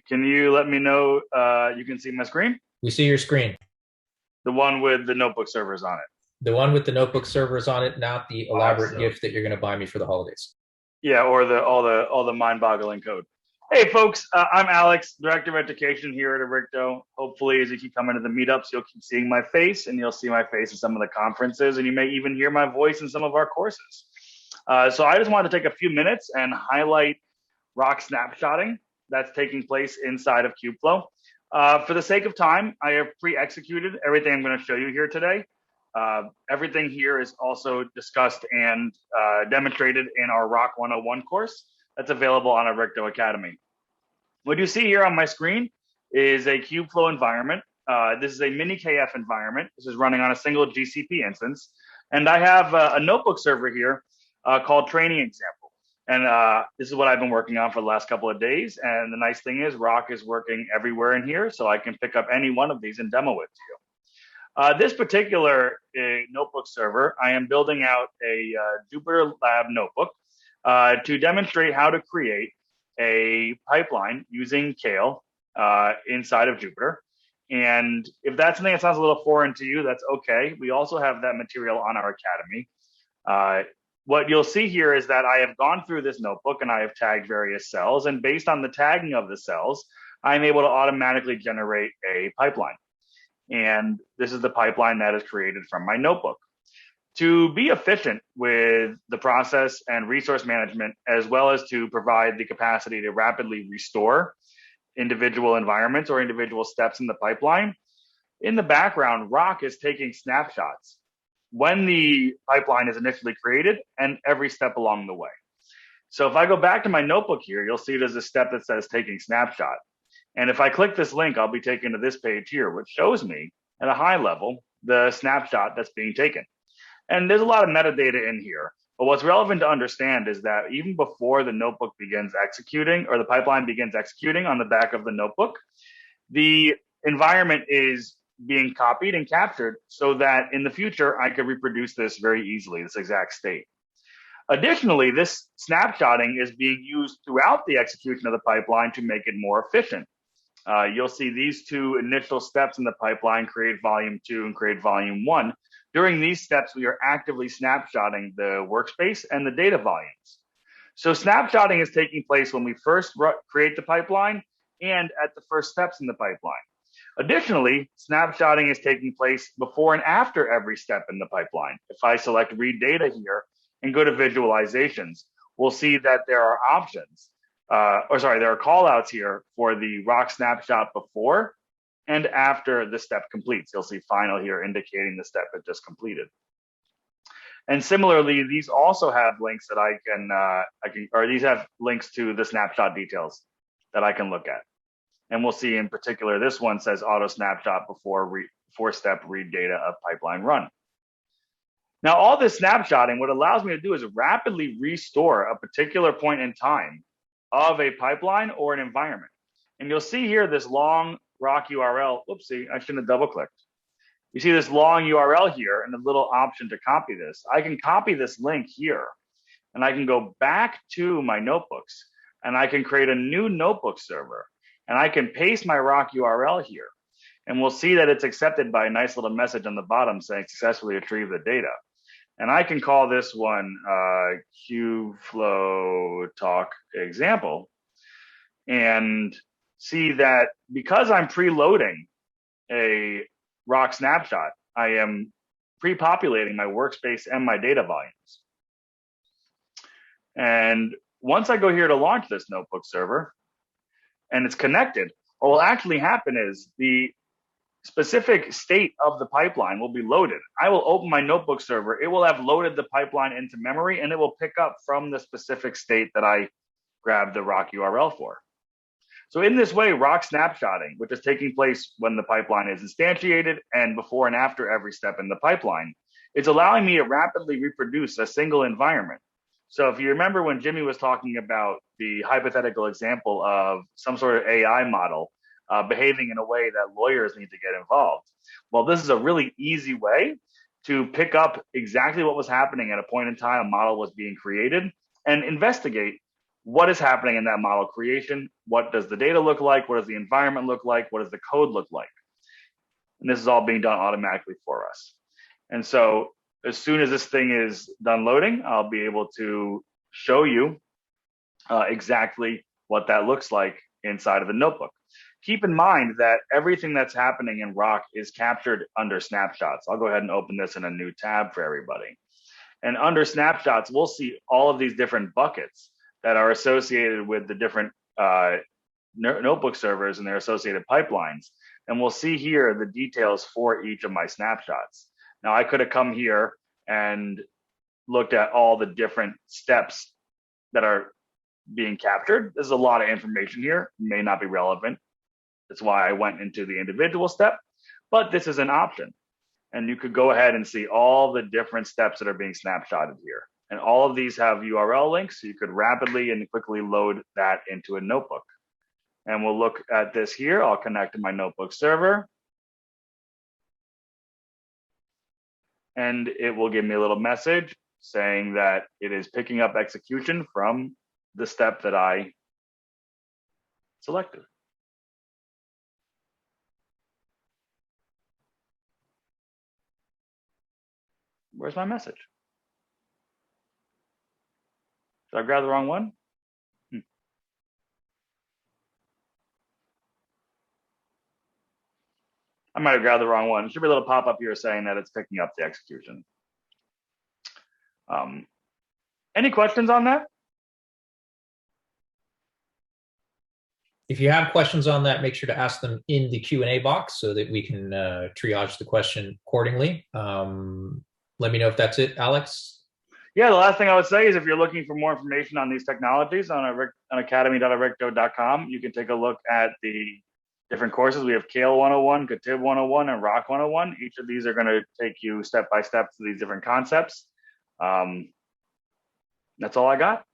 Can you let me know you can see my screen? We see your screen. The one with the notebook servers on it. The one with the notebook servers on it, not the elaborate Awesome. gift that you're going to buy me for the holidays. Yeah, or all the mind-boggling code. Hey, folks, I'm Alex, Director of Education here at Arrikto. Hopefully, as you keep coming to the meetups, you'll keep seeing my face, and you'll see my face in some of the conferences, and you may even hear my voice in some of our courses. So I just wanted to take a few minutes and highlight rock snapshotting that's taking place inside of Kubeflow. For the sake of time, I have pre-executed everything I'm going to show you here today. Everything here is also discussed and demonstrated in our Rock 101 course that's available on Arrikto Academy. What you see here on my screen is a Kubeflow environment. This is a mini KF environment. This is running on a single GCP instance. And I have a notebook server here called Training Example. And this is what I've been working on for the last couple of days. And the nice thing is Rock is working everywhere in here, so I can pick up any one of these and demo it to you. This particular notebook server, I am building out a Jupyter Lab notebook to demonstrate how to create a pipeline using Kale inside of Jupyter. And if that's something that sounds a little foreign to you, that's okay. We also have that material on our Academy. What you'll see here is that I have gone through this notebook and I have tagged various cells. And based on the tagging of the cells, I'm able to automatically generate a pipeline. And this is the pipeline that is created from my notebook. To be efficient with the process and resource management, as well as to provide the capacity to rapidly restore individual environments or individual steps in the pipeline, in the background, Rock is taking snapshots when the pipeline is initially created and every step along the way. So if I go back to my notebook here, you'll see there's a step that says taking snapshot. And if I click this link, I'll be taken to this page here, which shows me at a high level the snapshot that's being taken. And there's a lot of metadata in here. But what's relevant to understand is that even before the notebook begins executing, or the pipeline begins executing on the back of the notebook, the environment is being copied and captured so that in the future, I could reproduce this very easily, this exact state. Additionally, this snapshotting is being used throughout the execution of the pipeline to make it more efficient. You'll see these two initial steps in the pipeline, create volume 2 and create volume 1. During these steps, we are actively snapshotting the workspace and the data volumes. So snapshotting is taking place when we first create the pipeline and at the first steps in the pipeline. Additionally, snapshotting is taking place before and after every step in the pipeline. If I select read data here and go to visualizations, we'll see that there are options. There are call outs here for the Rock snapshot before and after the step completes. You'll see final here indicating the step it just completed. And similarly, these also have links that these have links to the snapshot details that I can look at. And we'll see in particular, this one says auto snapshot before step read data of pipeline run. Now, all this snapshotting, what it allows me to do is rapidly restore a particular point in time of a pipeline or an environment. And you'll see here this long Rock URL. Whoopsie, I shouldn't have double clicked. You see this long URL here and a little option to copy this. I can copy this link here and I can go back to my notebooks and I can create a new notebook server and I can paste my Rock URL here. And we'll see that it's accepted by a nice little message on the bottom saying successfully retrieve the data. And I can call this one Kubeflow talk example and see that because I'm preloading a Rock snapshot, I am pre-populating my workspace and my data volumes. And once I go here to launch this notebook server and it's connected, what will actually happen is the specific state of the pipeline will be loaded. I will open my notebook server. It will have loaded the pipeline into memory and it will pick up from the specific state that I grabbed the Rock URL for. So in this way, Rock snapshotting, which is taking place when the pipeline is instantiated and before and after every step in the pipeline, is allowing me to rapidly reproduce a single environment. So if you remember when Jimmy was talking about the hypothetical example of some sort of AI model behaving in a way that lawyers need to get involved. Well, this is a really easy way to pick up exactly what was happening at a point in time a model was being created and investigate what is happening in that model creation? What does the data look like? What does the environment look like? What does the code look like? And this is all being done automatically for us. And so as soon as this thing is done loading, I'll be able to show you exactly what that looks like inside of the notebook. Keep in mind that everything that's happening in Rock is captured under Snapshots. I'll go ahead and open this in a new tab for everybody. And under Snapshots, we'll see all of these different buckets that are associated with the different notebook servers and their associated pipelines. And we'll see here the details for each of my snapshots. Now, I could have come here and looked at all the different steps that are being captured. There's a lot of information here, may not be relevant. That's why I went into the individual step, but this is an option. And you could go ahead and see all the different steps that are being snapshotted here. And all of these have URL links, so you could rapidly and quickly load that into a notebook. And we'll look at this here. I'll connect to my notebook server. And it will give me a little message saying that it is picking up execution from the step that I selected. Where's my message? Did I grab the wrong one? I might have grabbed the wrong one. There should be a little pop-up here saying that it's picking up the execution. Any questions on that? If you have questions on that, make sure to ask them in the Q&A box so that we can triage the question accordingly. Let me know if that's it, Alex. Yeah, the last thing I would say is if you're looking for more information on these technologies on academy.arrikto.com, you can take a look at the different courses. We have Kale 101, Katib 101, and Rock 101. Each of these are going to take you step by step to these different concepts. That's all I got.